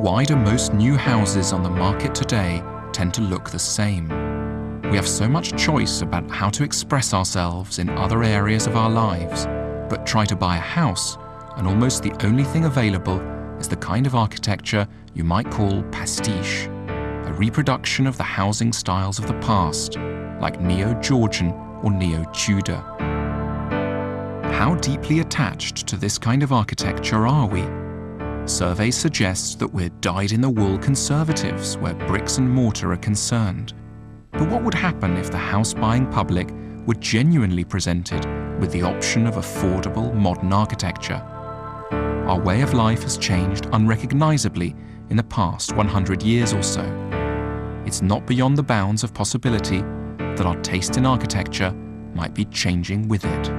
Why do most new houses on the market today tend to look the same? We have so much choice about how to express ourselves in other areas of our lives, but try to buy a house, and almost the only thing available is the kind of architecture you might call pastiche, a reproduction of the housing styles of the past, like Neo-Georgian or Neo-Tudor. How deeply attached to this kind of architecture are we? Surveys suggest that we're dyed-in-the-wool conservatives where bricks and mortar are concerned. But what would happen if the house-buying public were genuinely presented with the option of affordable modern architecture? Our way of life has changed unrecognizably in the past 100 years or so. It's not beyond the bounds of possibility that our taste in architecture might be changing with it.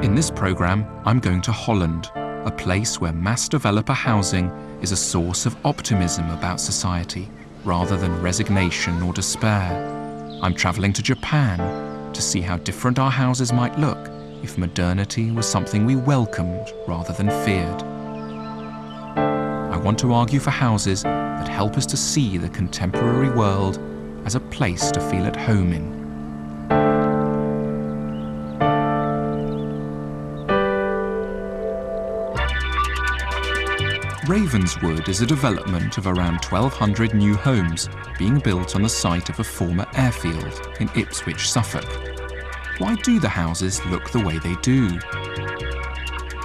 In this program, I'm going to Holland, a place where mass developer housing is a source of optimism about society, rather than resignation or despair. I'm traveling to Japan to see how different our houses might look if modernity was something we welcomed rather than feared. I want to argue for houses that help us to see the contemporary world as a place to feel at home in. Ravenswood is a development of around 1,200 new homes being built on the site of a former airfield in Ipswich, Suffolk. Why do the houses look the way they do?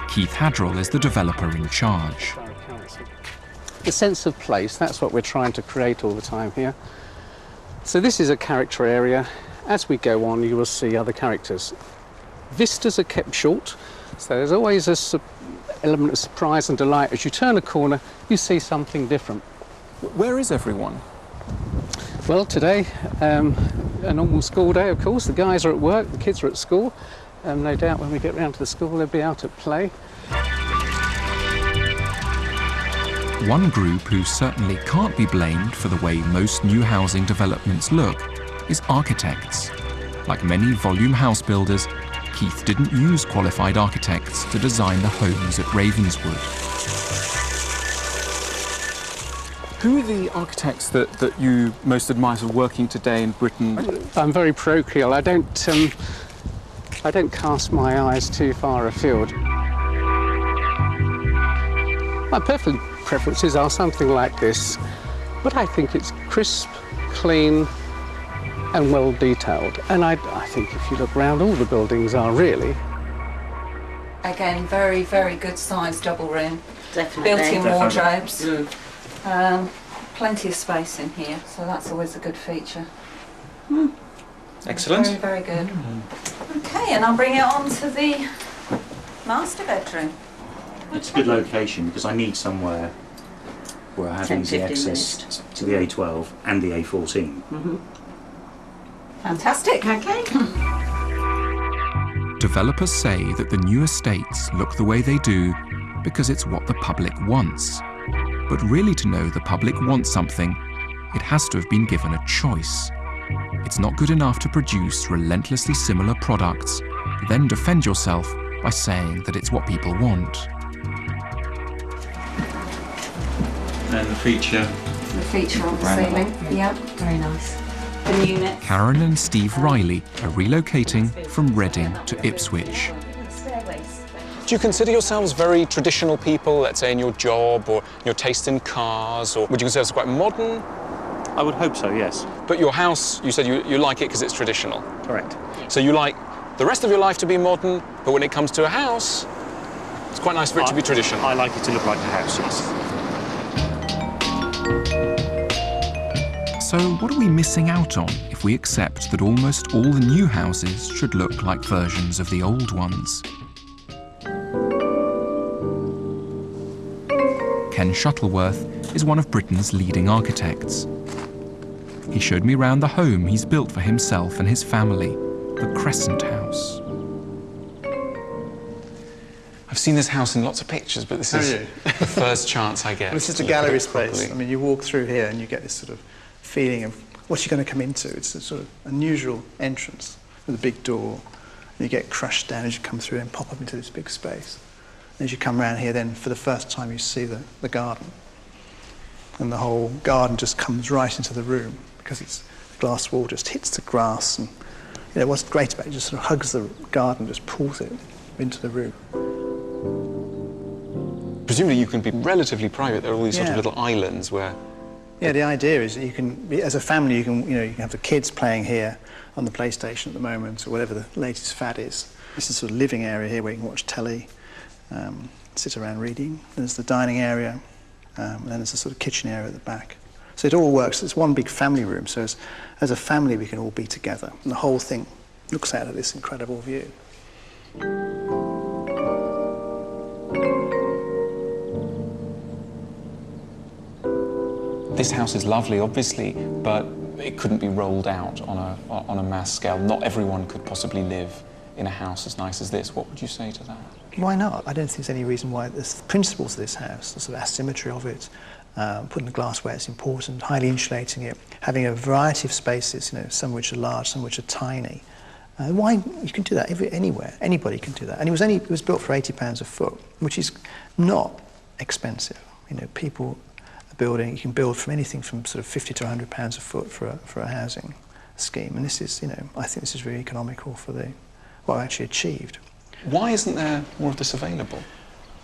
Keith Hadrell is the developer in charge. The sense of place, that's what we're trying to create all the time here. So this is a character area. As we go on, you will see other characters. Vistas are kept short, so there's always an element of surprise and delight. As you turn a corner, you see something different. Where is everyone? Well, today, a normal school day, of course. The guys are at work, the kids are at school. No doubt when we get round to the school, they'll be out at play. One group who certainly can't be blamed for the way most new housing developments look is architects. Like many volume house builders, Keith didn't use qualified architects to design the homes at Ravenswood. Who are the architects that you most admire for working today in Britain? I'm very parochial. I don't cast my eyes too far afield. My preferences are something like this, but I think it's crisp, clean, and well detailed. And I think if you look around, all the buildings are really. Again, very, very good sized double room. Definitely. Built-in wardrobes. Plenty of space in here, so that's always a good feature. Excellent. Very, very good. Okay, and I'll bring it on to the master bedroom. It's a good location because I need somewhere where I have easy access to the A12 and the A14. Fantastic. Okay. Developers say that the new estates look the way they do because it's what the public wants. But really, to know the public wants something, it has to have been given a choice. It's not good enough to produce relentlessly similar products, then defend yourself by saying that it's what people want. And the feature. The feature on the ceiling. Yeah, very nice. The unit. Karen and Steve Riley are relocating from Reading to Ipswich. Do you consider yourselves very traditional people, let's say in your job or your taste in cars, or would you consider yourselves quite modern? I would hope so, yes. But your house, you said you like it because it's traditional. Correct. So you like the rest of your life to be modern, but when it comes to a house, it's quite nice for it to be traditional. I like it to look like a house, yes. So what are we missing out on if we accept that almost all the new houses should look like versions of the old ones? Ken Shuttleworth is one of Britain's leading architects. He showed me around the home he's built for himself and his family, the Crescent House. I've seen this house in lots of pictures, but this is the first chance I get. This is a gallery space. I mean, you walk through here and you get this sort of feeling of what you're going to come into. It's a sort of unusual entrance with a big door. And you get crushed down as you come through and pop up into this big space. And as you come around here, then for the first time you see the garden. and the whole garden just comes right into the room because the glass wall just hits the grass, and what's great about it, just sort of hugs the garden, just pulls it into the room. Presumably you can be relatively private. There are all these sort of little islands where... Yeah, the idea is that you can, as a family, you can have the kids playing here on the PlayStation at the moment, or whatever the latest fad is. This is a sort of living area here where you can watch telly, sit around reading. There's the dining area, and then there's a sort of kitchen area at the back. So it all works. It's one big family room. So as a family, we can all be together, and the whole thing looks out at this incredible view. This house is lovely, obviously, but it couldn't be rolled out on a mass scale. Not everyone could possibly live in a house as nice as this. What would you say to that? Why not? I don't think there's any reason why. The principles of this house, the sort of asymmetry of it, putting the glass where it's important, highly insulating it, having a variety of spaces, some which are large, some which are tiny. Why you can do that anywhere? Anybody can do that. And it was built for £80 a foot, which is not expensive. People are building. You can build from anything from sort of £50 to £100 a foot for a housing scheme. And this is, I think this is really economical for what I actually achieved. Why isn't there more of this available?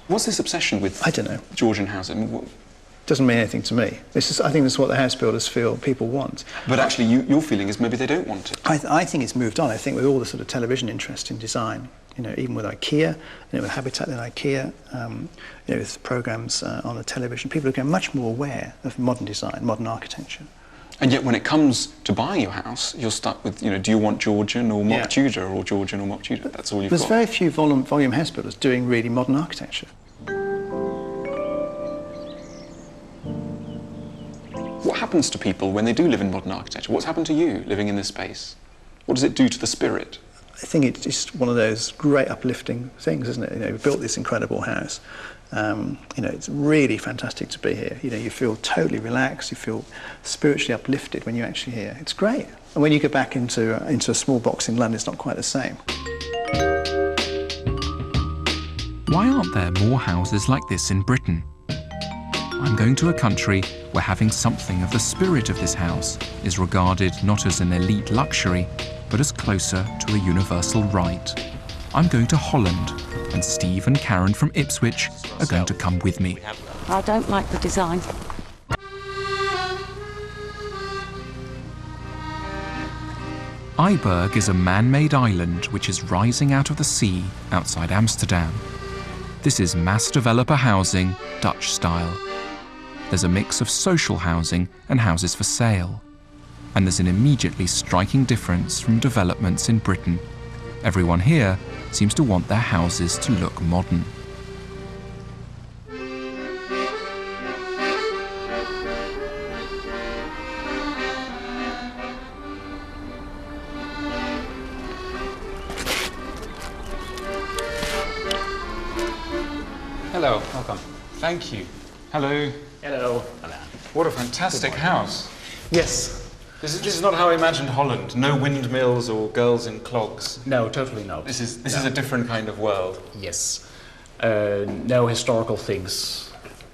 What's this obsession with? I don't know. Georgian housing. Doesn't mean anything to me. I think this is what the house builders feel people want. But actually, your feeling is maybe they don't want it. I think it's moved on. I think with all the sort of television interest in design, even with IKEA, with Habitat in IKEA, with programmes on the television, people are getting much more aware of modern design, modern architecture. And yet, when it comes to buying your house, you're stuck with, do you want Georgian or mock Tudor, or Georgian or mock Tudor? That's all you've got. There's very few volume house builders doing really modern architecture. What happens to people when they do live in modern architecture? What's happened to you living in this space? What does it do to the spirit? I think it's just one of those great uplifting things, isn't it? We've built this incredible house. It's really fantastic to be here. You feel totally relaxed. You feel spiritually uplifted when you're actually here. It's great. And when you get back into a small box in London, it's not quite the same. Why aren't there more houses like this in Britain? I'm going to a country where having something of the spirit of this house is regarded not as an elite luxury, but as closer to a universal right. I'm going to Holland, and Steve and Karen from Ipswich are going to come with me. I don't like the design. Eiberg is a man-made island which is rising out of the sea outside Amsterdam. This is mass developer housing, Dutch style. There's a mix of social housing and houses for sale. And there's an immediately striking difference from developments in Britain. Everyone here seems to want their houses to look modern. Hello, welcome. Thank you. Hello. Hello, Alain. What a fantastic house. Yes. This is not how I imagined Holland. No windmills or girls in clogs. No, totally not. This is a different kind of world. Yes. No historical things.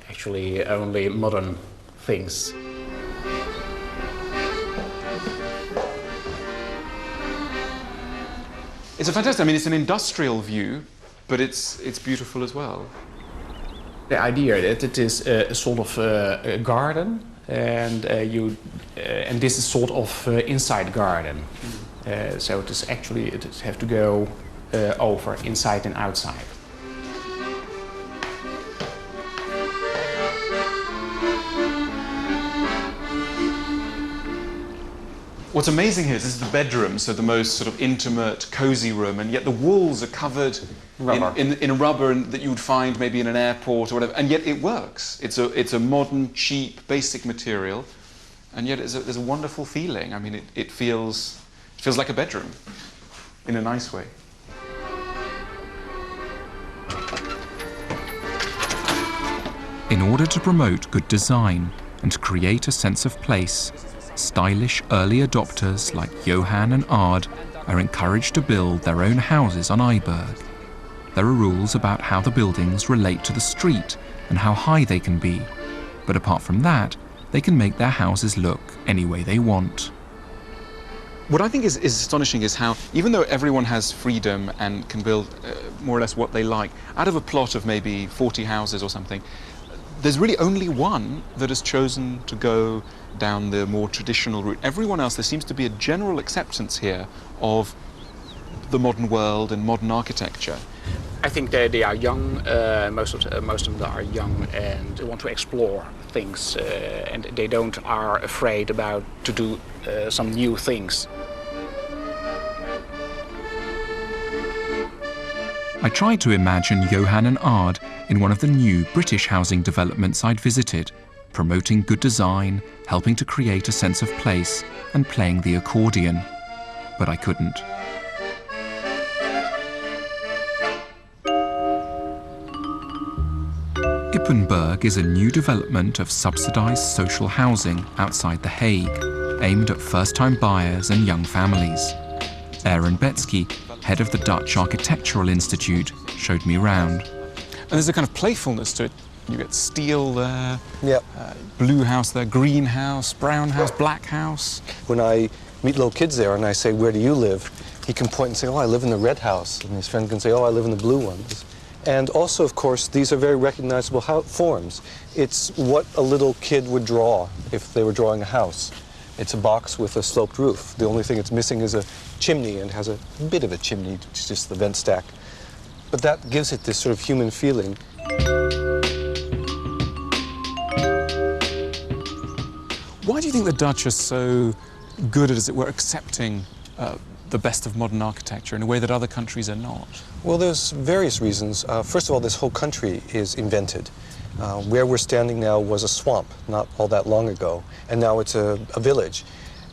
Actually, only modern things. It's a fantastic. it's an industrial view, but it's beautiful as well. The idea that it is a sort of a garden, and this is sort of inside garden. So it is actually it have to go over inside and outside. What's amazing here is this is the bedroom, so the most sort of intimate, cozy room, and yet the walls are covered in rubber that you would find maybe in an airport or whatever, and yet it works. It's a modern, cheap, basic material, and yet there's a wonderful feeling. It feels like a bedroom in a nice way. In order to promote good design and to create a sense of place, stylish early adopters like Johan and Ard are encouraged to build their own houses on Eiberg. There are rules about how the buildings relate to the street and how high they can be, but apart from that, they can make their houses look any way they want. What I think is astonishing is how, even though everyone has freedom and can build more or less what they like, out of a plot of maybe 40 houses or something, there's really only one that has chosen to go down the more traditional route. Everyone else, there seems to be a general acceptance here of the modern world and modern architecture. I think they are young, most of them are young and want to explore things, and they are afraid to do some new things. I tried to imagine Johan and Ard in one of the new British housing developments I'd visited, promoting good design, helping to create a sense of place, and playing the accordion. But I couldn't. Ippenberg is a new development of subsidised social housing outside The Hague, aimed at first-time buyers and young families. Aaron Betsky, head of the Dutch Architectural Institute, showed me round. And there's a kind of playfulness to it. You get steel there, yep. Blue house there, green house, brown house, black house. When I meet little kids there and I say, "Where do you live?" he can point and say, "Oh, I live in the red house." And his friend can say, "Oh, I live in the blue ones." And also, of course, these are very recognizable forms. It's what a little kid would draw if they were drawing a house. It's a box with a sloped roof. The only thing it's missing is a chimney, and has a bit of a chimney, which is just the vent stack. But that gives it this sort of human feeling. Why do you think the Dutch are so good at, as it were, accepting the best of modern architecture in a way that other countries are not? Well, there's various reasons. First of all, this whole country is invented. Where we're standing now was a swamp not all that long ago, and now it's a village.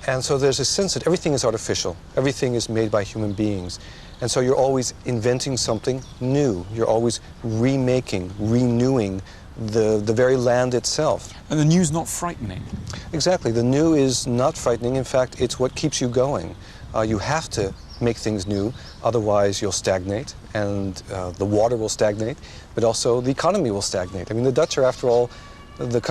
And so there's a sense that everything is artificial. Everything is made by human beings. And so you're always inventing something new. You're always remaking, renewing the very land itself. And the new's not frightening. Exactly. The new is not frightening. In fact, it's what keeps you going. You have to make things new, otherwise you'll stagnate, and the water will stagnate, but also the economy will stagnate. I mean, the Dutch are, after all, the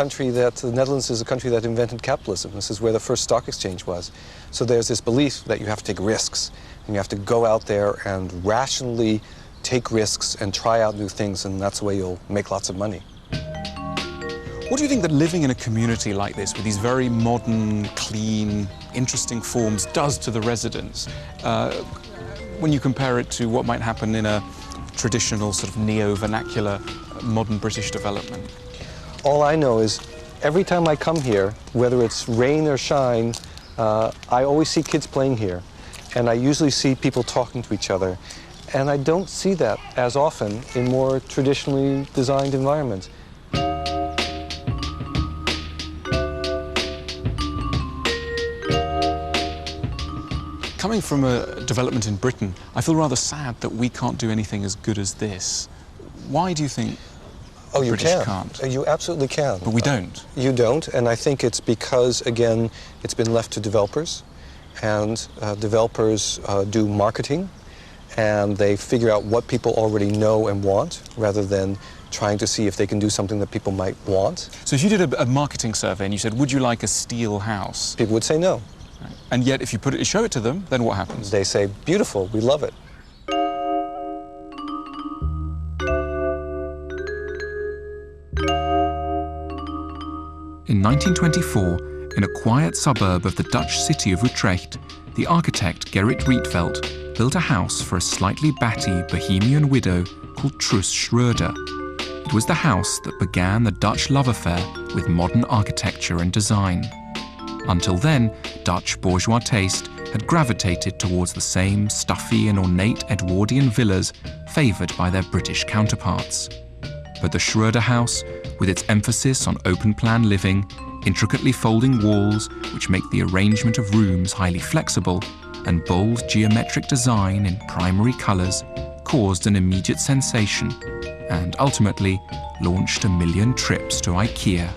Netherlands is a country that invented capitalism. This is where the first stock exchange was. So there's this belief that you have to take risks, and you have to go out there and rationally take risks and try out new things, and that's the way you'll make lots of money. What do you think that living in a community like this, with these very modern, clean, interesting forms, does to the residents when you compare it to what might happen in a traditional sort of neo-vernacular modern British development? All I know is every time I come here, whether it's rain or shine, I always see kids playing here, and I usually see people talking to each other, and I don't see that as often in more traditionally designed environments. Coming from a development in Britain, I feel rather sad that we can't do anything as good as this. Why do you think the British can't? You absolutely can. But we don't. You don't, and I think it's because, again, it's been left to developers, and developers do marketing, and they figure out what people already know and want, rather than trying to see if they can do something that people might want. So if you did a marketing survey and you said, "Would you like a steel house?" People would say no. And yet, if you show it to them, then what happens? They say, "Beautiful, we love it." In 1924, in a quiet suburb of the Dutch city of Utrecht, the architect Gerrit Rietveld built a house for a slightly batty Bohemian widow called Truus Schröder. It was the house that began the Dutch love affair with modern architecture and design. Until then, Dutch bourgeois taste had gravitated towards the same stuffy and ornate Edwardian villas favoured by their British counterparts. But the Schröder house, with its emphasis on open-plan living, intricately folding walls which make the arrangement of rooms highly flexible, and bold geometric design in primary colours, caused an immediate sensation and ultimately launched 1 million trips to IKEA.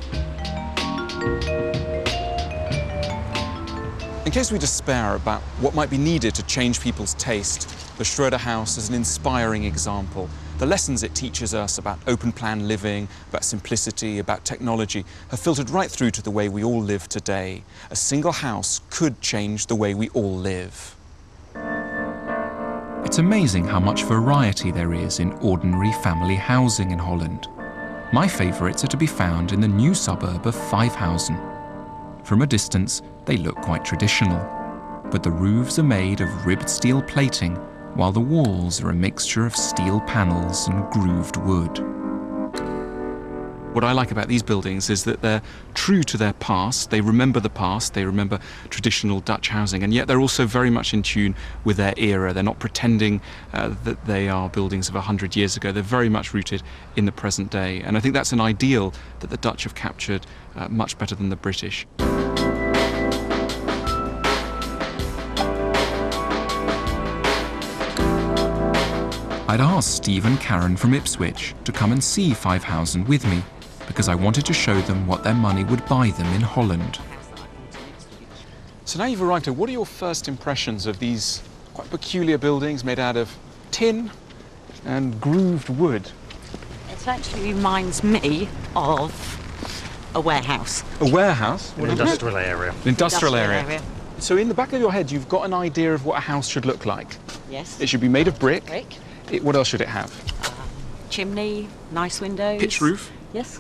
In case we despair about what might be needed to change people's taste, the Schröder house is an inspiring example The lessons it teaches us about open-plan living, about simplicity, about technology, have filtered right through to the way we all live today. A single house could change the way we all live. It's amazing how much variety there is in ordinary family housing in Holland. My favourites are to be found in the new suburb of Vijfhuizen. From a distance, they look quite traditional, but the roofs are made of ribbed steel plating, while the walls are a mixture of steel panels and grooved wood. What I like about these buildings is that they're true to their past. They remember the past, they remember traditional Dutch housing, and yet they're also very much in tune with their era. They're not pretending that they are buildings of 100 years ago. They're very much rooted in the present day. And I think that's an ideal that the Dutch have captured much better than the British. I'd asked Steve and Karen from Ipswich to come and see Vijfhuizen with me, because I wanted to show them what their money would buy them in Holland. So now you've arrived here, what are your first impressions of these quite peculiar buildings made out of tin and grooved wood? It actually reminds me of a warehouse. A warehouse? An industrial area. An industrial area. So in the back of your head, you've got an idea of what a house should look like. Yes. It should be made of brick. What else should it have? Chimney, nice windows. Pitched roof? Yes.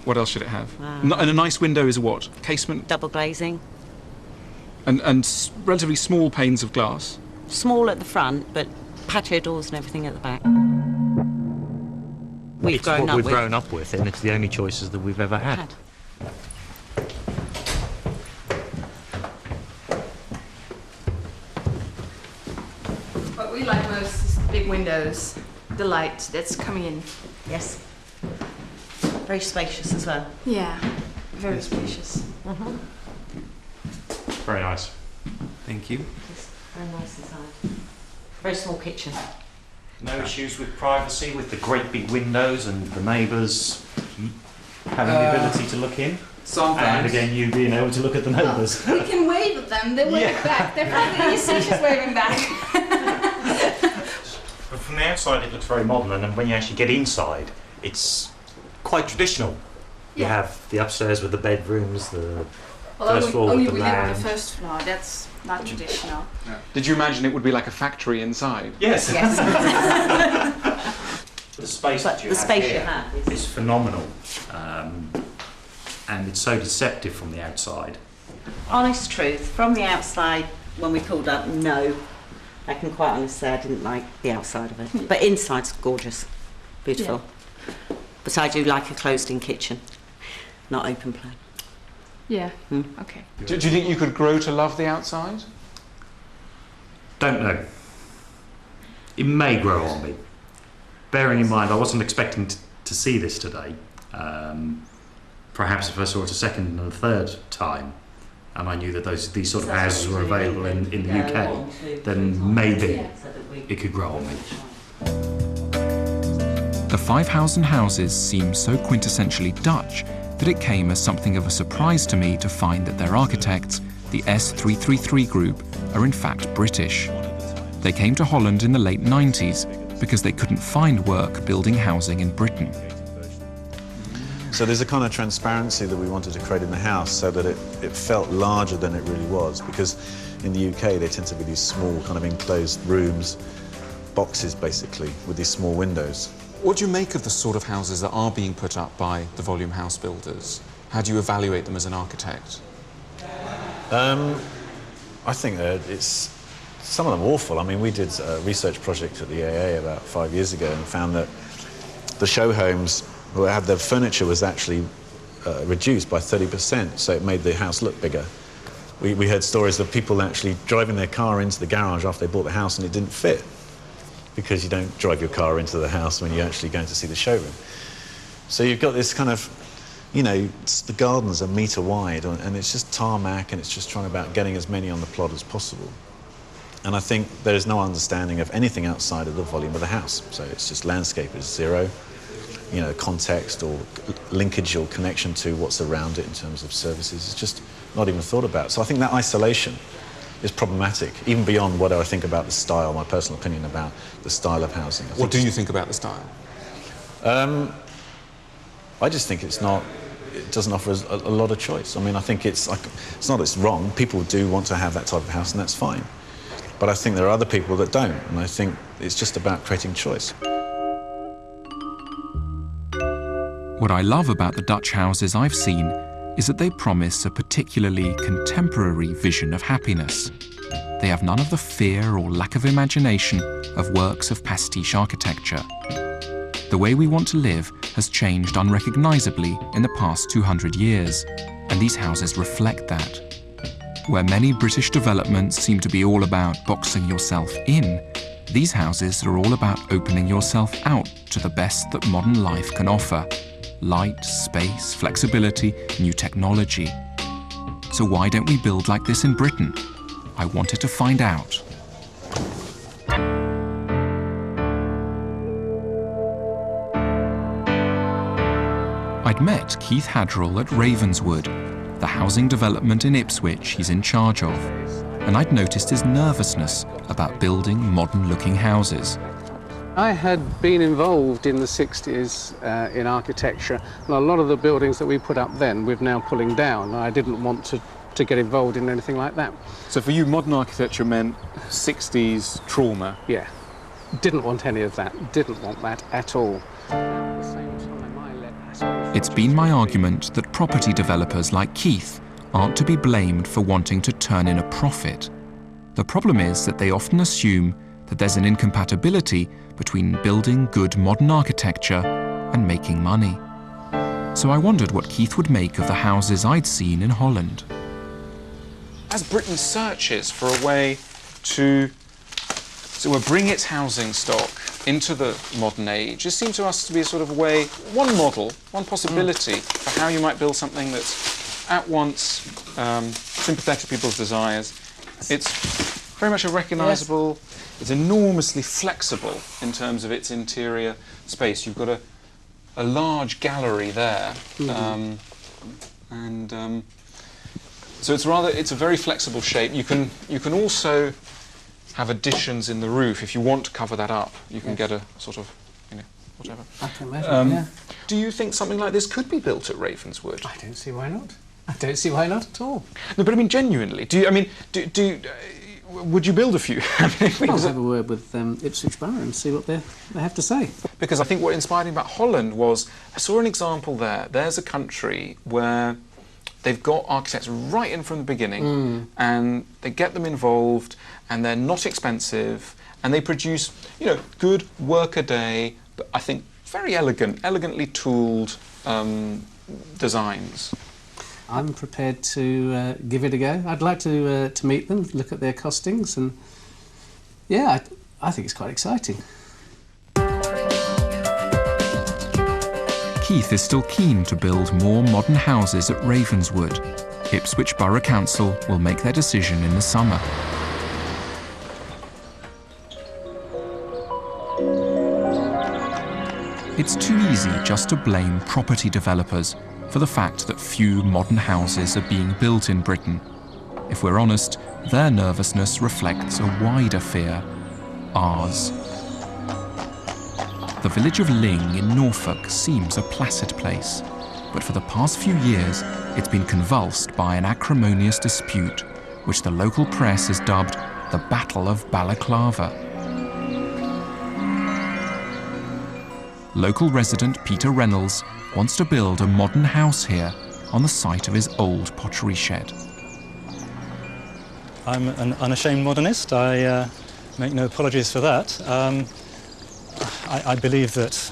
What else should it have? And a nice window is a what? Casement? Double glazing. And relatively small panes of glass? Small at the front, but patio doors and everything at the back. It's what we've grown up with, and it's the only choices that we've ever had. What we like most is the big windows, the light that's coming in. Yes. Very spacious as well. Yeah, very spacious. Very nice. Thank you. Yes, very nice inside. Very small kitchen. No issues with privacy with the great big windows and the neighbours having the ability to look in? Sometimes. And again, you being able to look at the neighbours. We can wave at them, they wave back. They're probably, you see she's waving back. But from the outside it looks very modern, and then when you actually get inside, it's quite traditional. You have the upstairs with the bedrooms, the first floor with the we live on the lounge. first floor, that's not traditional. Did you imagine it would be like a factory inside? Yes. Yes. The space that you have here is phenomenal, and it's so deceptive from the outside. Honest truth, from the outside, when we pulled up, no. I can quite honestly say I didn't like the outside of it. But inside's gorgeous, beautiful. Yeah. But I do like a closed-in kitchen, not open plan. Yeah, okay. Do you think you could grow to love the outside? Don't know. It may grow on me. Bearing in mind, I wasn't expecting to see this today. Perhaps if I saw it a second and a third time, and I knew that these sort of houses were available in the UK, then maybe it could grow on me. The Vijfhuizen houses seem so quintessentially Dutch that it came as something of a surprise to me to find that their architects, the S333 group, are in fact British. They came to Holland in the late 90s because they couldn't find work building housing in Britain. So there's a kind of transparency that we wanted to create in the house so that it felt larger than it really was, because in the UK they tend to be these small kind of enclosed rooms, boxes basically, with these small windows. What do you make of the sort of houses that are being put up by the volume house builders? How do you evaluate them as an architect? I think it's some of them awful. I mean, we did a research project at the AA about 5 years ago and found that the show homes who had their furniture was actually reduced by 30%, so it made the house look bigger. We heard stories of people actually driving their car into the garage after they bought the house and it didn't fit, because you don't drive your car into the house when you're actually going to see the showroom. So you've got this kind of, you know, the gardens are metre wide and it's just tarmac and it's just trying about getting as many on the plot as possible. And I think there is no understanding of anything outside of the volume of the house. So it's just landscape is zero, you know, context or linkage or connection to what's around it in terms of services is just not even thought about. So I think that isolation is problematic, even beyond what I think about the style, my personal opinion about the style of housing. What do you think about the style? I just think it doesn't offer us a lot of choice. I mean, I think it's not that it's wrong. People do want to have that type of house, and that's fine. But I think there are other people that don't, and I think it's just about creating choice. What I love about the Dutch houses I've seen is that they promise a particularly contemporary vision of happiness. They have none of the fear or lack of imagination of works of pastiche architecture. The way we want to live has changed unrecognisably in the past 200 years, and these houses reflect that. Where many British developments seem to be all about boxing yourself in, these houses are all about opening yourself out to the best that modern life can offer. Light, space, flexibility, new technology. So why don't we build like this in Britain? I wanted to find out. I'd met Keith Hadrell at Ravenswood, the housing development in Ipswich he's in charge of, and I'd noticed his nervousness about building modern-looking houses. I had been involved in the 60s in architecture, and a lot of the buildings that we put up then we're now pulling down. I didn't want to get involved in anything like that. So for you, modern architecture meant 60s trauma? Yeah. Didn't want any of that. Didn't want that at all. It's been my argument that property developers like Keith aren't to be blamed for wanting to turn in a profit. The problem is that they often assume that there's an incompatibility between building good modern architecture and making money. So I wondered what Keith would make of the houses I'd seen in Holland. As Britain searches for a way to bring its housing stock into the modern age, it seems to us to be a sort of way, one model, one possibility for how you might build something that's at once sympathetic to people's desires. It's very much a recognisable, it's enormously flexible in terms of its interior space. You've got a large gallery there, so it's a very flexible shape. You can also have additions in the roof if you want to cover that up. You can get a sort of, whatever. I can imagine, yeah. Do you think something like this could be built at Ravenswood? I don't see why not. I don't see why not at all. No, but I mean genuinely. Would you build a few? I'll have a word with Ipswich Borough and see what they have to say. Because I think what inspired me about Holland was, I saw an example there. There's a country where they've got architects right in from the beginning, and they get them involved, and they're not expensive, and they produce, good work-a-day, but I think very elegantly tooled designs. I'm prepared to give it a go. I'd like to meet them, look at their costings, and yeah, I think it's quite exciting. Keith is still keen to build more modern houses at Ravenswood. Ipswich Borough Council will make their decision in the summer. It's too easy just to blame property developers for the fact that few modern houses are being built in Britain. If we're honest, their nervousness reflects a wider fear, ours. The village of Ling in Norfolk seems a placid place, but for the past few years it's been convulsed by an acrimonious dispute, which the local press has dubbed the Battle of Balaclava. Local resident Peter Reynolds wants to build a modern house here on the site of his old pottery shed. I'm an unashamed modernist. I make no apologies for that. I believe that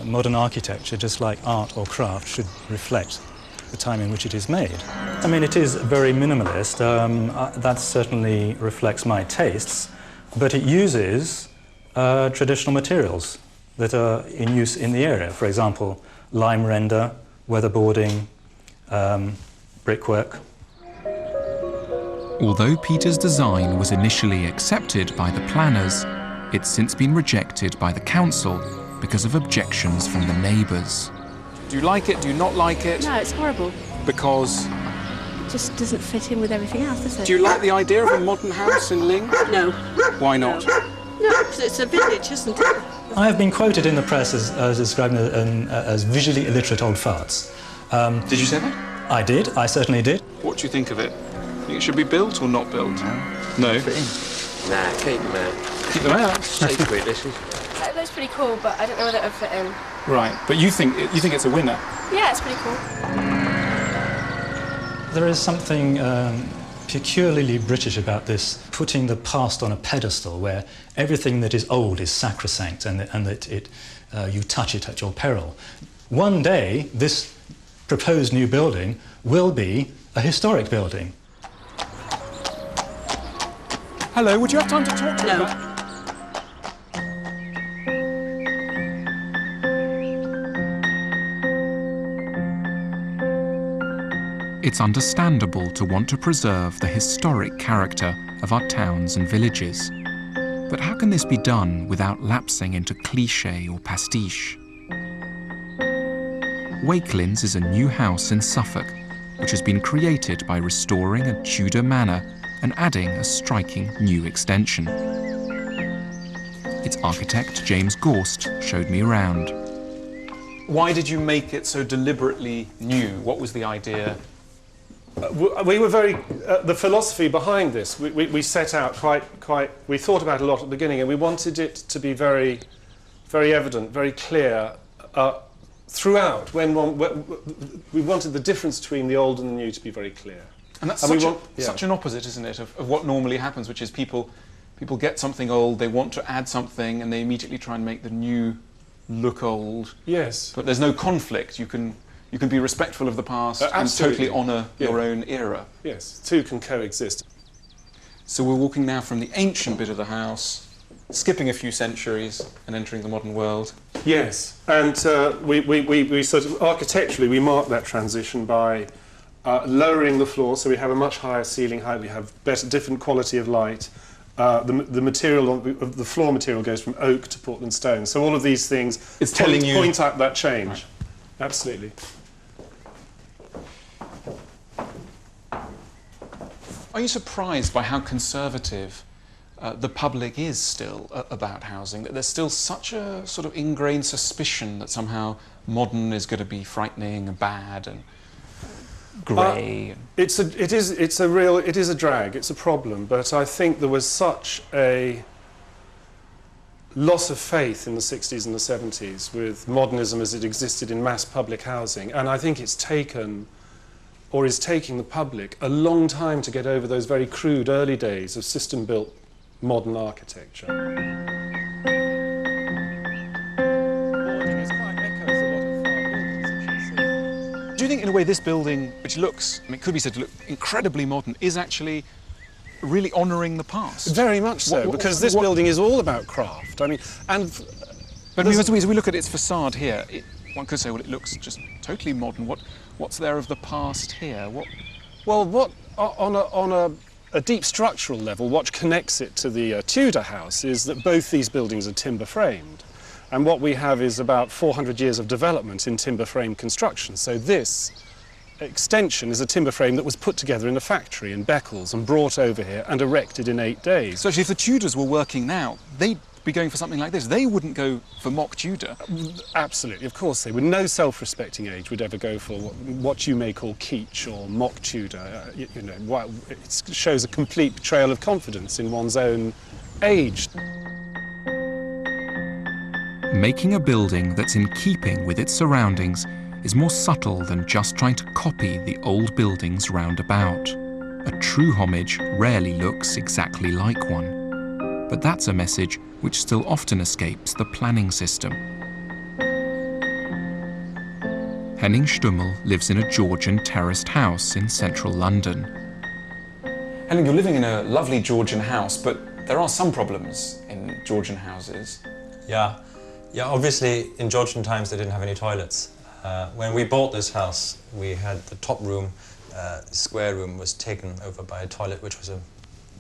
modern architecture, just like art or craft, should reflect the time in which it is made. I mean, it is very minimalist. That certainly reflects my tastes, but it uses traditional materials that are in use in the area. For example, lime render, weatherboarding, brickwork. Although Peter's design was initially accepted by the planners, it's since been rejected by the council because of objections from the neighbours. Do you like it? Do you not like it? No, it's horrible. Because? just doesn't fit in with everything else, does it? Do you like the idea of a modern house in Ling? No. Why not? No, because it's a village, isn't it? I have been quoted in the press as describing as visually illiterate old farts. Did you say that? I did. I certainly did. What do you think of it? Think it should be built or not built? No. Nah, keep them out. Keep them out. Secret, this is. It looks pretty cool, but I don't know whether it'll fit in. Right, but you think it's a winner? Yeah, it's pretty cool. There is something peculiarly British about this, putting the past on a pedestal where everything that is old is sacrosanct and that you touch it at your peril. One day, this proposed new building will be a historic building. Hello, would you have time to talk to me? No. It's understandable to want to preserve the historic character of our towns and villages. But how can this be done without lapsing into cliché or pastiche? Wakelins is a new house in Suffolk, which has been created by restoring a Tudor manor and adding a striking new extension. Its architect, James Gorst, showed me around. Why did you make it so deliberately new? What was the idea? We were very, the philosophy behind this, we set out we thought about it a lot at the beginning, and we wanted it to be very, very evident, very clear throughout. We wanted the difference between the old and the new to be very clear. And that's such an opposite, isn't it, of what normally happens, which is people get something old, they want to add something, and they immediately try and make the new look old. Yes. But there's no conflict. You can be respectful of the past and totally honour your own era. Yes, two can coexist. So we're walking now from the ancient bit of the house, skipping a few centuries and entering the modern world. Yes, and we sort of, architecturally, we mark that transition by lowering the floor, so we have a much higher ceiling height, we have different quality of light. The material of the floor material goes from oak to Portland stone. So all of these things point out that change. Right. Absolutely. Are you surprised by how conservative the public is still about housing? That there's still such a sort of ingrained suspicion that somehow modern is going to be frightening and bad and grey. It is a drag. It's a problem. But I think there was such a loss of faith in the 60s and the 70s with modernism as it existed in mass public housing, and I think it's taken, or is taking the public, a long time to get over those very crude early days of system-built modern architecture. Do you think, in a way, this building, which looks, it could be said to look incredibly modern, is actually really honouring the past? Very much so, because this building is all about craft. I mean, but as we look at its facade here, one could say, well, it looks just totally modern. What's there of the past here? On a deep structural level, what connects it to the Tudor house is that both these buildings are timber framed. And what we have is about 400 years of development in timber frame construction. So this extension is a timber frame that was put together in a factory in Beccles and brought over here and erected in 8 days. So actually, if the Tudors were working now, they'd be going for something like this. They wouldn't go for mock Tudor. Absolutely, of course they would. No self-respecting age would ever go for what you may call kitsch or mock Tudor. It shows a complete betrayal of confidence in one's own age. Making a building that's in keeping with its surroundings is more subtle than just trying to copy the old buildings round about. A true homage rarely looks exactly like one. But that's a message which still often escapes the planning system. Henning Stummel lives in a Georgian terraced house in central London. Henning, you're living in a lovely Georgian house, but there are some problems in Georgian houses. Yeah, obviously in Georgian times they didn't have any toilets. When we bought this house, we had the top room, square room was taken over by a toilet, which was a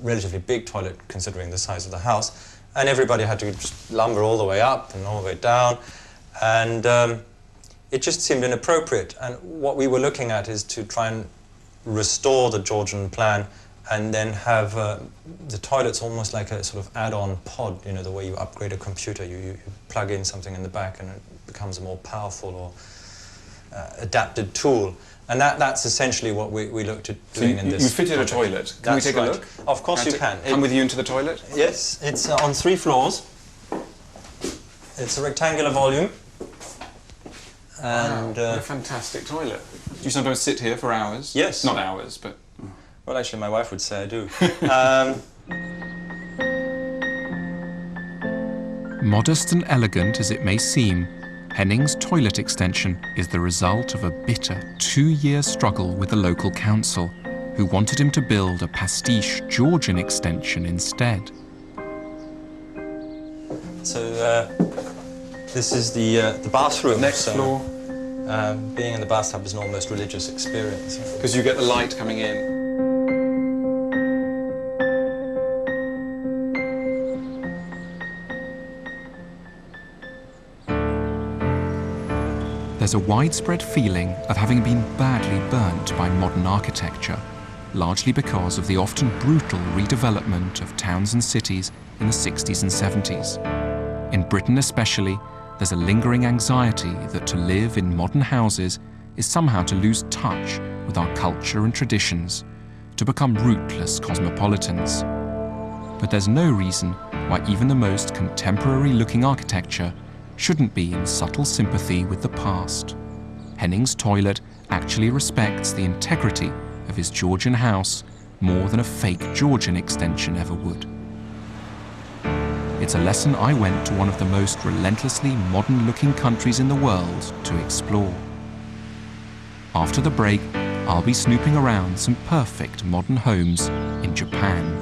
relatively big toilet considering the size of the house, and everybody had to just lumber all the way up and all the way down, and it just seemed inappropriate. And what we were looking at is to try and restore the Georgian plan and then have the toilets almost like a sort of add-on pod, you know, the way you upgrade a computer. You plug in something in the back and it becomes a more powerful or adapted tool. And that's essentially what we looked at doing in this. You fitted project. a toilet. Can we take a look? Of course you can. Come with you into the toilet? Yes, it's on 3 floors. It's a rectangular volume. And wow, what a fantastic toilet. Do you sometimes sit here for hours? Yes. Not hours, but... Well, actually, my wife would say I do. Modest and elegant as it may seem, Henning's toilet extension is the result of a bitter 2-year struggle with the local council, who wanted him to build a pastiche Georgian extension instead. So this is the bathroom. Next floor. Being in the bathtub is an almost religious experience. Because you get the light coming in. There's a widespread feeling of having been badly burnt by modern architecture, largely because of the often brutal redevelopment of towns and cities in the 60s and 70s. In Britain especially, there's a lingering anxiety that to live in modern houses is somehow to lose touch with our culture and traditions, to become rootless cosmopolitans. But there's no reason why even the most contemporary-looking architecture shouldn't be in subtle sympathy with the past. Henning's toilet actually respects the integrity of his Georgian house more than a fake Georgian extension ever would. It's a lesson I went to one of the most relentlessly modern-looking countries in the world to explore. After the break, I'll be snooping around some perfect modern homes in Japan.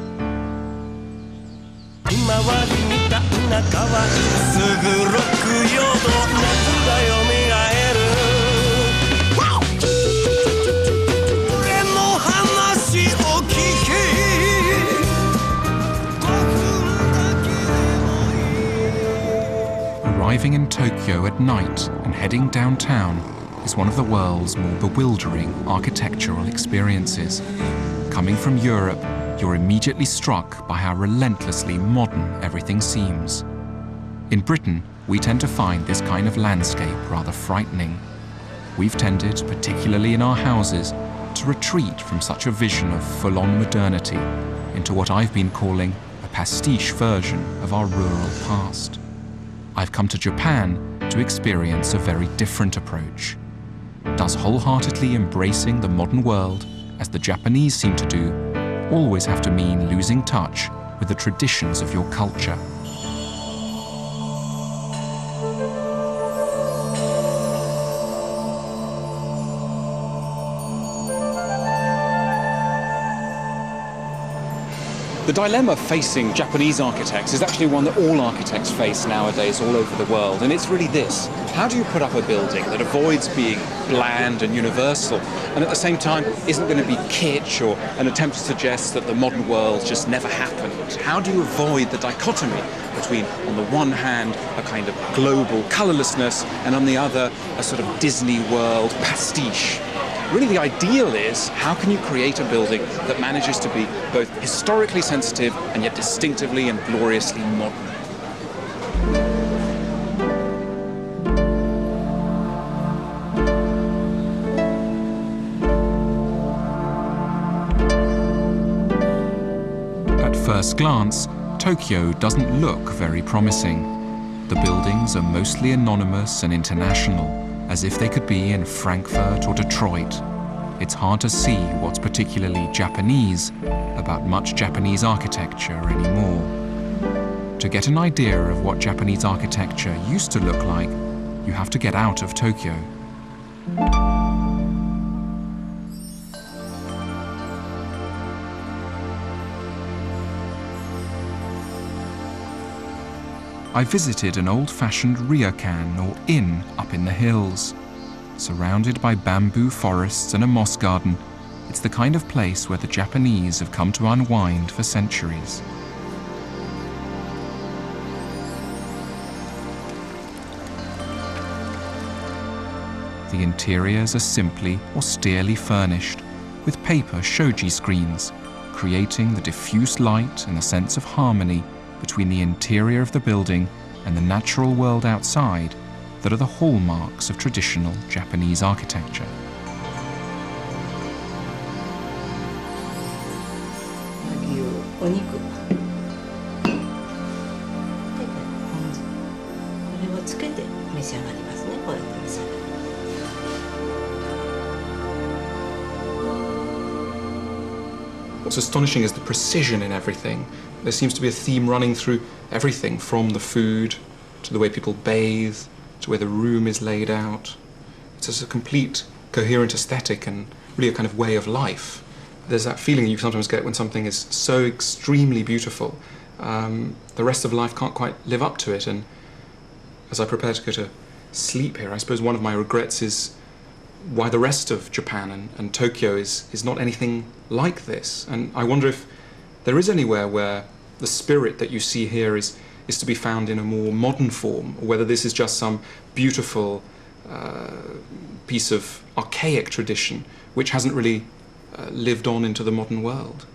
Arriving in Tokyo at night and heading downtown is one of the world's more bewildering architectural experiences. Coming from Europe, you're immediately struck by how relentlessly modern everything seems. In Britain, we tend to find this kind of landscape rather frightening. We've tended, particularly in our houses, to retreat from such a vision of full-on modernity into what I've been calling a pastiche version of our rural past. I've come to Japan to experience a very different approach. Does wholeheartedly embracing the modern world, as the Japanese seem to do, always have to mean losing touch with the traditions of your culture? The dilemma facing Japanese architects is actually one that all architects face nowadays all over the world, and it's really this. How do you put up a building that avoids being bland and universal, and at the same time isn't going to be kitsch or an attempt to suggest that the modern world just never happened? How do you avoid the dichotomy between, on the one hand, a kind of global colourlessness, and on the other, a sort of Disney World pastiche? Really, the ideal is, how can you create a building that manages to be both historically sensitive and yet distinctively and gloriously modern? At first glance, Tokyo doesn't look very promising. The buildings are mostly anonymous and international, as if they could be in Frankfurt or Detroit. It's hard to see what's particularly Japanese about much Japanese architecture anymore. To get an idea of what Japanese architecture used to look like, you have to get out of Tokyo. I visited an old-fashioned ryokan or inn up in the hills. Surrounded by bamboo forests and a moss garden, it's the kind of place where the Japanese have come to unwind for centuries. The interiors are simply austerely furnished, with paper shoji screens, creating the diffuse light and the sense of harmony between the interior of the building and the natural world outside that are the hallmarks of traditional Japanese architecture. What's astonishing is the precision in everything. There seems to be a theme running through everything, from the food to the way people bathe to where the room is laid out. It's just a complete, coherent aesthetic and really a kind of way of life. There's that feeling you sometimes get when something is so extremely beautiful, the rest of life can't quite live up to it. And as I prepare to go to sleep here, I suppose one of my regrets is why the rest of Japan and Tokyo is not anything like this. And I wonder if there is anywhere where the spirit that you see here is to be found in a more modern form, or whether this is just some beautiful piece of archaic tradition which hasn't really lived on into the modern world.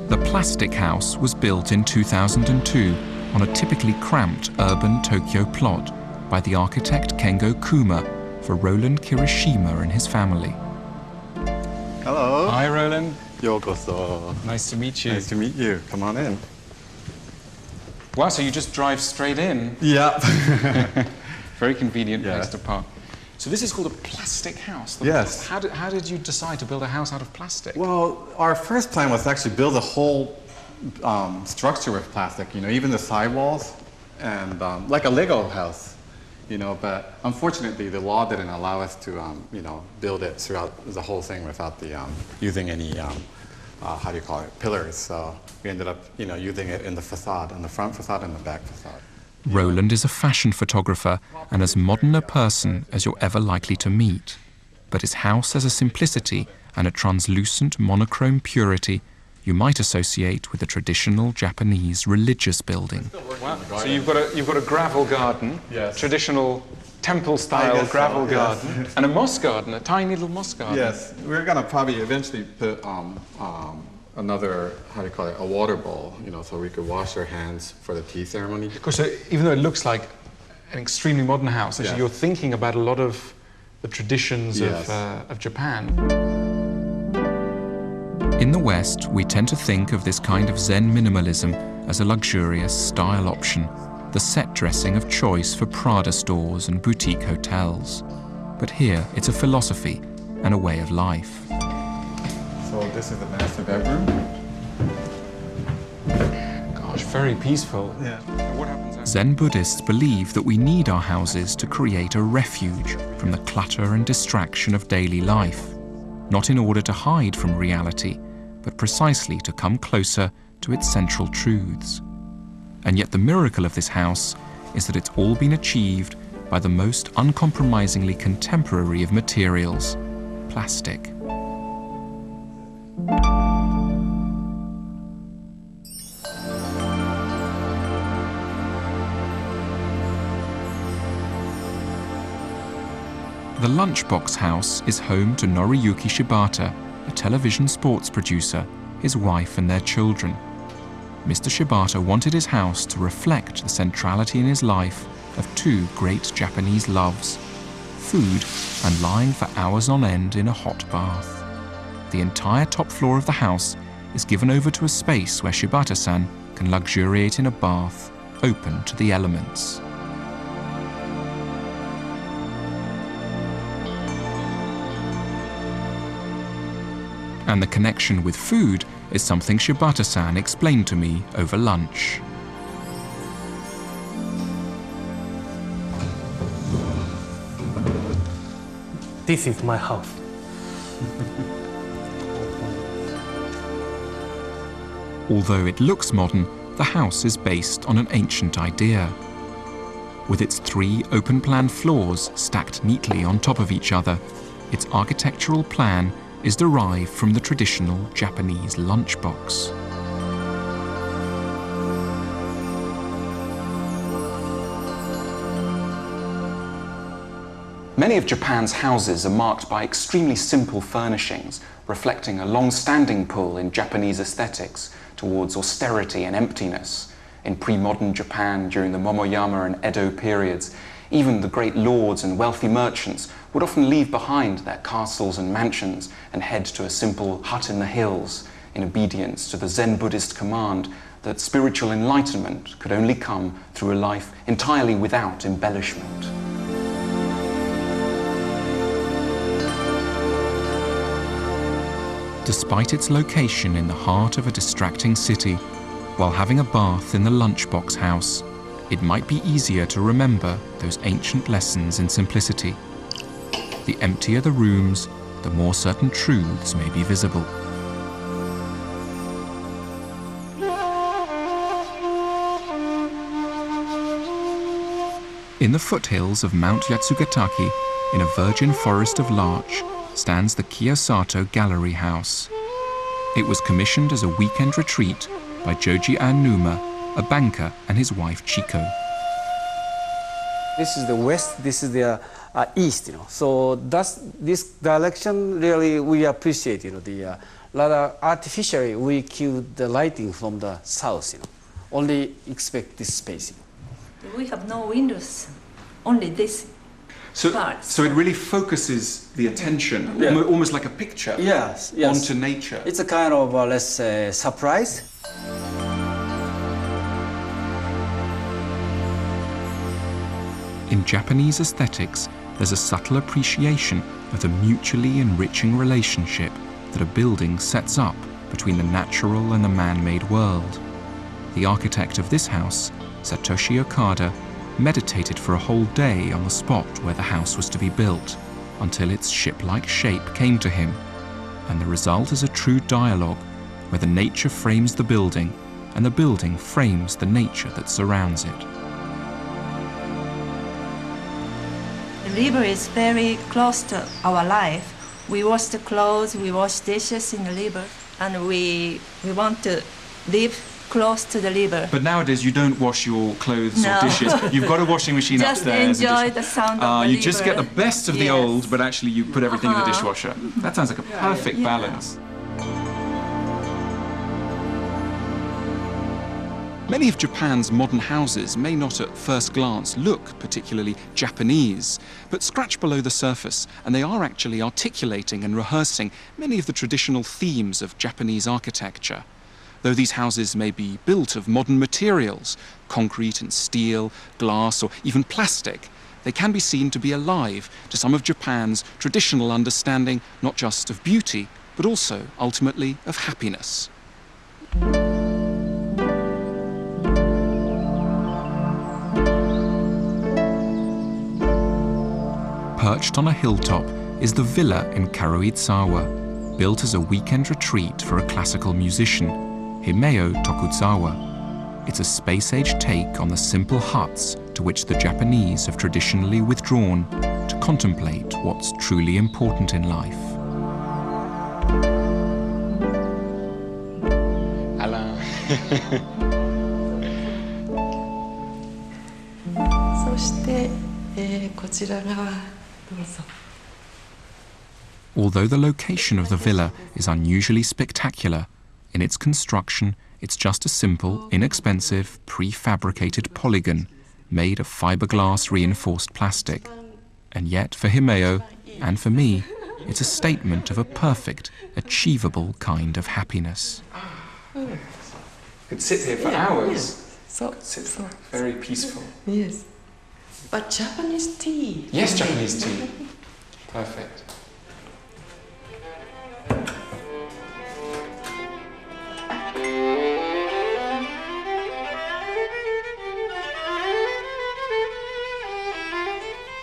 The plastic house was built in 2002 on a typically cramped urban Tokyo plot by the architect Kengo Kuma for Roland Kirishima and his family. Hello. Hi, Roland. Yokoso. Nice to meet you. Nice to meet you. Come on in. Wow, so you just drive straight in? Yeah. Very convenient place to park. So this is called a plastic house? Yes. How did you decide to build a house out of plastic? Well, our first plan was to actually build a whole structure with plastic, you know, even the sidewalls, and like a Lego house, you know, but unfortunately the law didn't allow us to, you know, build it throughout the whole thing without the, using any, how do you call it, pillars. So we ended up, you know, using it in the facade, on the front facade and the back facade. Roland is a fashion photographer and as modern a person as you're ever likely to meet. But his house has a simplicity and a translucent monochrome purity you might associate with a traditional Japanese religious building. Wow. So you've got a gravel garden, yes. Traditional temple-style gravel garden, yes. And a moss garden, a tiny little moss garden. Yes, we're gonna probably eventually put another, how do you call it, a water bowl, you know, so we could wash our hands for the tea ceremony. Of course, so even though it looks like an extremely modern house, actually you're thinking about a lot of the traditions of Japan. In the West, we tend to think of this kind of Zen minimalism as a luxurious style option, the set dressing of choice for Prada stores and boutique hotels. But here, it's a philosophy and a way of life. So this is the master bedroom. Gosh, very peaceful. Yeah. What happens Zen Buddhists believe that we need our houses to create a refuge from the clutter and distraction of daily life, not in order to hide from reality, but precisely to come closer to its central truths. And yet the miracle of this house is that it's all been achieved by the most uncompromisingly contemporary of materials, plastic. The Lunchbox House is home to Noriyuki Shibata, a television sports producer, his wife and their children. Mr. Shibata wanted his house to reflect the centrality in his life of two great Japanese loves, food and lying for hours on end in a hot bath. The entire top floor of the house is given over to a space where Shibata-san can luxuriate in a bath open to the elements. And the connection with food is something Shibata-san explained to me over lunch. This is my house. Although it looks modern, the house is based on an ancient idea. With its 3 open-plan floors stacked neatly on top of each other, its architectural plan is derived from the traditional Japanese lunchbox. Many of Japan's houses are marked by extremely simple furnishings, reflecting a long-standing pull in Japanese aesthetics towards austerity and emptiness. In pre-modern Japan during the Momoyama and Edo periods, even the great lords and wealthy merchants would often leave behind their castles and mansions and head to a simple hut in the hills in obedience to the Zen Buddhist command that spiritual enlightenment could only come through a life entirely without embellishment. Despite its location in the heart of a distracting city, while having a bath in the lunchbox house, it might be easier to remember those ancient lessons in simplicity. The emptier the rooms, the more certain truths may be visible. In the foothills of Mount Yatsugatake, in a virgin forest of larch, stands the Kiyosato Gallery House. It was commissioned as a weekend retreat by Joji Aonuma, a banker, and his wife Chiko. This is the west, this is the east, So this direction really we appreciate, the rather artificially we killed the lighting from the south, Only expect this space. We have no windows, only this. So it really focuses the attention, almost like a picture, onto nature. It's a kind of, let's say, surprise. In Japanese aesthetics, there's a subtle appreciation of the mutually enriching relationship that a building sets up between the natural and the man-made world. The architect of this house, Satoshi Okada, meditated for a whole day on the spot where the house was to be built, until its ship-like shape came to him, and the result is a true dialogue where the nature frames the building and the building frames the nature that surrounds it. The river is very close to our life. We wash the clothes, we wash dishes in the river, and we want to live close to the river. But nowadays you don't wash your clothes or dishes. You've got a washing machine upstairs. Just enjoy the sound of the You river. just get the best of the old, but actually you put everything in the dishwasher. That sounds like a perfect balance. Many of Japan's modern houses may not at first glance look particularly Japanese, but scratch below the surface and they are actually articulating and rehearsing many of the traditional themes of Japanese architecture. Though these houses may be built of modern materials, concrete and steel, glass or even plastic, they can be seen to be alive to some of Japan's traditional understanding not just of beauty, but also ultimately of happiness. Perched on a hilltop is the villa in Karuizawa, built as a weekend retreat for a classical musician, Himeo Tokuzawa. It's a space-age take on the simple huts to which the Japanese have traditionally withdrawn to contemplate what's truly important in life. Alain. そして、こちら側どうぞ。 Although the location of the villa is unusually spectacular, in its construction, it's just a simple, inexpensive, prefabricated polygon made of fiberglass reinforced plastic. And yet, for Himeo, and for me, it's a statement of a perfect, achievable kind of happiness. Could sit here for hours. Yes. So very peaceful. Yes. But Japanese tea. Yes, Japanese tea. Perfect.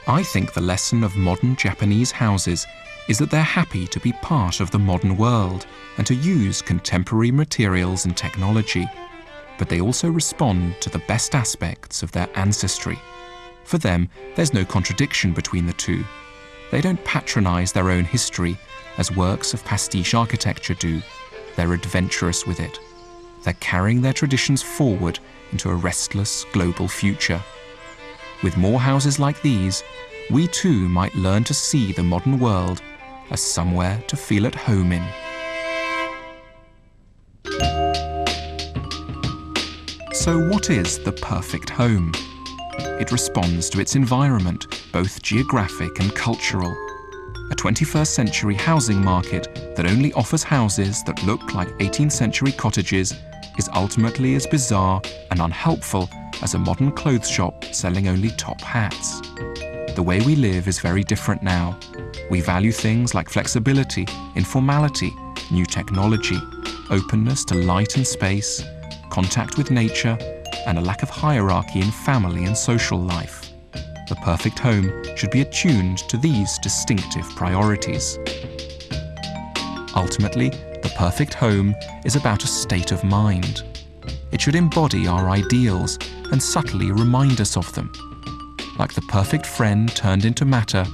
I think the lesson of modern Japanese houses is that they're happy to be part of the modern world and to use contemporary materials and technology, but they also respond to the best aspects of their ancestry. For them, there's no contradiction between the two. They don't patronize their own history, as works of pastiche architecture do. They're adventurous with it. They're carrying their traditions forward into a restless global future. With more houses like these, we too might learn to see the modern world as somewhere to feel at home in. So what is the perfect home? It responds to its environment, both geographic and cultural. A 21st century housing market that only offers houses that look like 18th century cottages is ultimately as bizarre and unhelpful as a modern clothes shop selling only top hats. The way we live is very different now. We value things like flexibility, informality, new technology, openness to light and space, contact with nature, and a lack of hierarchy in family and social life. The perfect home should be attuned to these distinctive priorities. Ultimately, the perfect home is about a state of mind. It should embody our ideals and subtly remind us of them. Like the perfect friend turned into matter,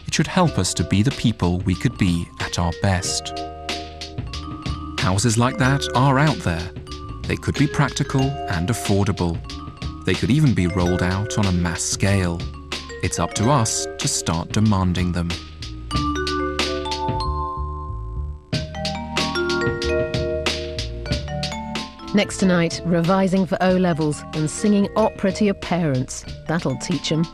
it should help us to be the people we could be at our best. Houses like that are out there. They could be practical and affordable. They could even be rolled out on a mass scale. It's up to us to start demanding them. Next tonight, revising for O-levels and singing opera to your parents. That'll teach 'em.